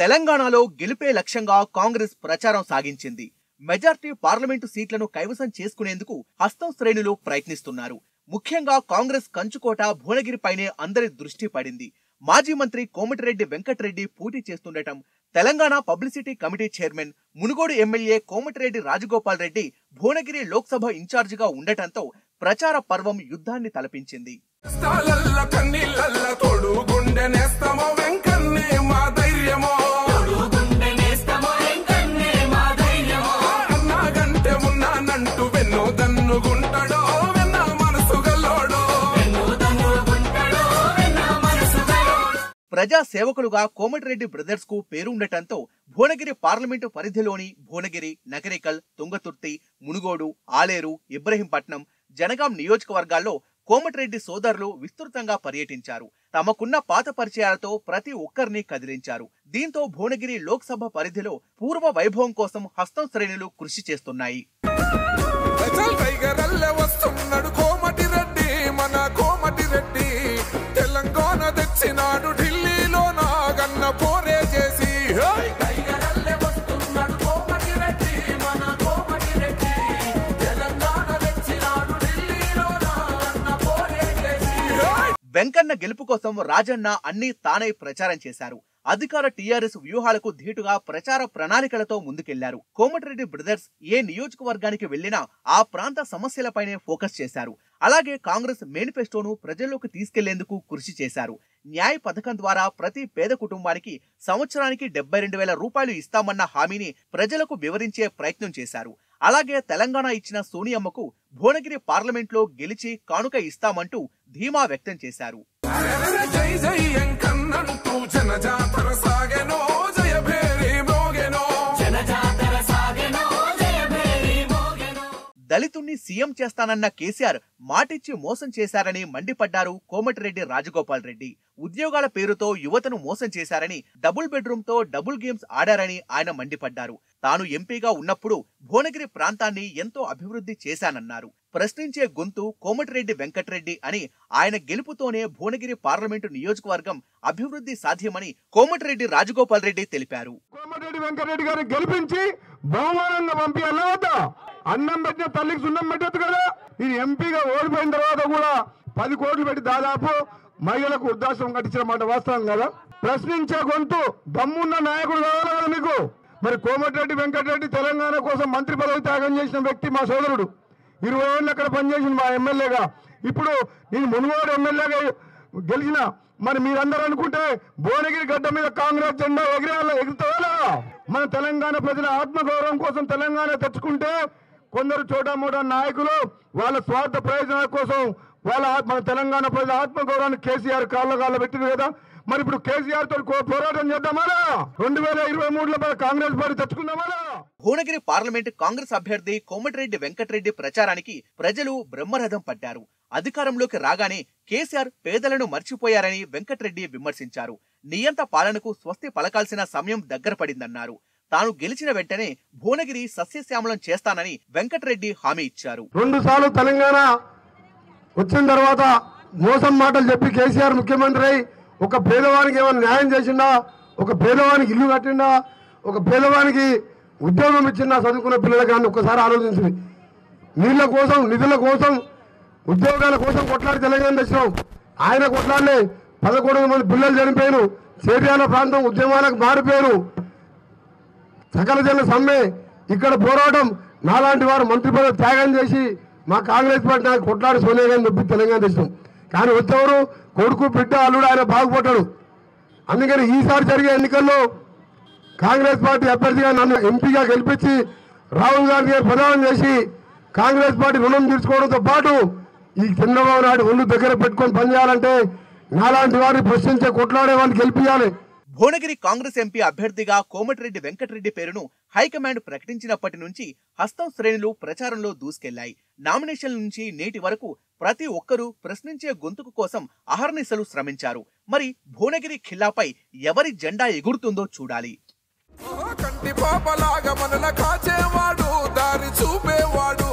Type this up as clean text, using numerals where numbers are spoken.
తెలంగాణలో గెలుపే లక్ష్యంగా కాంగ్రెస్ ప్రచారం సాగించింది. మెజార్టీ పార్లమెంటు సీట్లను కైవసం చేసుకునేందుకు హస్తం శ్రేణులు ప్రయత్నిస్తున్నారు. ముఖ్యంగా కాంగ్రెస్ కంచుకోట భువనగిరిపైనే అందరి దృష్టి పడింది. మాజీ మంత్రి కోమటిరెడ్డి వెంకటరెడ్డి పోటీ చేస్తుండటం, Telangana publicity committee chairman Munugode MLA Komatireddy Rajagopal Reddy Bhuvanagiri Lok Sabha ఇన్ఛార్జిగా ఉండటంతో ప్రచార పర్వం యుద్ధాన్ని తలపించింది. ప్రజా సేవకులుగా కోమటిరెడ్డి బ్రదర్స్ కు పేరుండటంతో భువనగిరి పార్లమెంటు పరిధిలోని భువనగిరి, నకరికల్, తుంగతుర్తి, మునుగోడు, ఆలేరు, ఇబ్రహీంపట్నం, జనగాం నియోజకవర్గాల్లో కోమటిరెడ్డి సోదరులు విస్తృతంగా పర్యటించారు. తమకున్న పాత పరిచయాలతో ప్రతి ఒక్కరిని కదిలించారు. దీంతో భువనగిరి లోక్సభ పరిధిలో పూర్వ వైభవం కోసం హస్తం శ్రేణులు కృషి చేస్తున్నాయి. వెంకన్న గెలుపు కోసం రాజన్న అన్ని తానై ప్రచారం చేశారు. అధికార టీఆర్ఎస్ వ్యూహాలకు ధీటుగా ప్రచార ప్రణాళికలతో ముందుకెళ్లారు. కోమటిరెడ్డి బ్రదర్స్ ఏ నియోజకవర్గానికి వెళ్లినా ఆ ప్రాంత సమస్యలపైనే ఫోకస్ చేశారు. అలాగే కాంగ్రెస్ మేనిఫెస్టోను ప్రజల్లోకి తీసుకెళ్లేందుకు కృషి చేశారు. న్యాయ్ పథకం ద్వారా ప్రతి పేద కుటుంబానికి సంవత్సరానికి 72,000 రూపాయలు ఇస్తామన్న హామీని ప్రజలకు వివరించే ప్రయత్నం చేశారు. అలాగే తెలంగాణ ఇచ్చిన సోనియమ్మకు భువనగిరి పార్లమెంట్లో గెలిచి కానుక ఇస్తామంటూ ధీమా వ్యక్తం చేశారు. దళితుణ్ణి సీఎం చేస్తానన్న కేసీఆర్ మాటిచ్చి మోసం చేశారని మండిపడ్డారు కోమటిరెడ్డి రాజగోపాల్ రెడ్డి. ఉద్యోగాల పేరుతో యువతను మోసం చేశారని, డబుల్ బెడ్రూమ్ తో డబుల్ గేమ్స్ ఆడారని ఆయన మండిపడ్డారు. తాను ఎంపీగా ఉన్నప్పుడు భువనగిరి ప్రాంతాన్ని ఎంతో అభివృద్ధి చేశానన్నారు. ప్రశ్నించే గొంతు కోమటిరెడ్డి వెంకటరెడ్డి అని, ఆయన గెలుపుతోనే భువనగిరి పార్లమెంటు నియోజకవర్గం అభివృద్ధి సాధ్యమని కోమటిరెడ్డి రాజగోపాల్ రెడ్డి తెలిపారు. కోమటిరెడ్డి వెంకటరెడ్డి గారిని గెలిపించి బహుమానంగా పంపించాలి. అన్నం పెట్టిన తల్లికి సున్నం పెట్టదు కదా. ఈ ఎంపీగా ఓడిపోయిన తర్వాత కూడా 10 కోట్లు పెట్టి దాదాపు మహిళలకు వృద్ధాశ్రమం కట్టించిన మాట వాస్తవం కదా. ప్రశ్నించే గొంతు దమ్మున్న నాయకుడు కావాలి కదా మీకు. మరి కోమటిరెడ్డి వెంకటరెడ్డి తెలంగాణ కోసం మంత్రి పదవి త్యాగం చేసిన వ్యక్తి మా సోదరుడు. 20 ఏళ్ళు అక్కడ పనిచేసింది మా ఎమ్మెల్యేగా. ఇప్పుడు నేను మునుగోడు ఎమ్మెల్యేగా గెలిచిన. మరి మీరందరూ అనుకుంటే భువనగిరి గడ్డ మీద కాంగ్రెస్ జెండా ఎగురుతారా? మన తెలంగాణ ప్రజల ఆత్మగౌరవం కోసం తెలంగాణ తెచ్చుకుంటే కొందరు చోటామోటా నాయకులు వాళ్ళ స్వార్థ ప్రయోజనాల కోసం మన తెలంగాణ ప్రజల ఆత్మగౌరవాన్ని కేసీఆర్ కాళ్ళ పెట్టింది కదా. మరి ఇప్పుడు కేసీఆర్ తో పోరాటం చేద్దామా? 2023లో కాంగ్రెస్ పార్టీ తెచ్చుకుందామా? భువనగిరి పార్లమెంట్ కాంగ్రెస్ అభ్యర్థి కోమటిరెడ్డి వెంకటరెడ్డి ప్రచారానికి ప్రజలు బ్రహ్మరథం పట్టారు. అధికారంలోకి రాగానే కేసీఆర్ పేదలను మర్చిపోయారని వెంకటరెడ్డి విమర్శించారు. నియంత పాలనకు స్వస్తి పలకాల్సిన సమయం దగ్గర పడిందన్నారు. తాను గెలిచిన వెంటనే భువనగిరి సస్యశ్యామలం చేస్తానని వెంకటరెడ్డి హామీ ఇచ్చారు. 2 సార్లు తెలంగాణ వచ్చిన తర్వాత మోసం మాటలు చెప్పి కేసీఆర్ ముఖ్యమంత్రి అయి ఒక పేదవానికి ఏమైనా న్యాయం చేసిండా? ఒక పేదవానికి ఇల్లు కట్టిండా? ఒక పేదవానికి ఉద్యోగం ఇచ్చిందా? చదువుకున్న పిల్లలకు కానీ ఒక్కసారి ఆలోచించింది. నీళ్ల కోసం, నిధుల కోసం, ఉద్యోగాల కోసం కొట్లాడి తెలంగాణ తెచ్చినాం. ఆయన కొట్లాడలే 11 మంది పిల్లలు చనిపోయారు. చేర్యాల ప్రాంతం ఉద్యమాలకు మారిపోయారు. సకల జన సమ్మె ఇక్కడ పోరాటం. నాలాంటి వారు మంత్రి పదవి త్యాగం చేసి మా కాంగ్రెస్ పార్టీ నాకు కొట్లాడి సోనియా గాంధీ చెప్పి తెలంగాణ తెచ్చినాం. కానీ వచ్చేవారు కొడుకు, బిడ్డ, అల్లుడు ఆయన బాగుపడ్డాడు. అందుకని ఈసారి జరిగే ఎన్నికల్లో కాంగ్రెస్ పార్టీ అభ్యర్థిగా నన్ను ఎంపీగా గెలిపించి రాహుల్ గాంధీ గారు ప్రధానం చేసి కాంగ్రెస్ పార్టీ రుణం తీర్చుకోవడంతో పాటు ఈ చంద్రబాబు నాయుడు ఒళ్ళు దగ్గర పెట్టుకొని పనిచేయాలంటే నాలాంటి వారిని ప్రశ్నించే కొట్లాడే వారిని గెలిపించాలి. భువనగిరి కాంగ్రెస్ ఎంపీ అభ్యర్థిగా కోమటిరెడ్డి వెంకటరెడ్డి పేరును హైకమాండ్ ప్రకటించినప్పటి నుంచి హస్తం శ్రేణులు ప్రచారంలో దూసుకెళ్లాయి. నామినేషన్ల నుంచి నేటి వరకు ప్రతి ఒక్కరూ ప్రశ్నించే గొంతుకు కోసం అహర్నిశలు శ్రమించారు. మరి భువనగిరి ఖిల్లాపై ఎవరి జెండా ఎగురుతుందో చూడాలి. కంటి పాపలాగా మనల కాచేవాడు, దారి చూపేవాడు.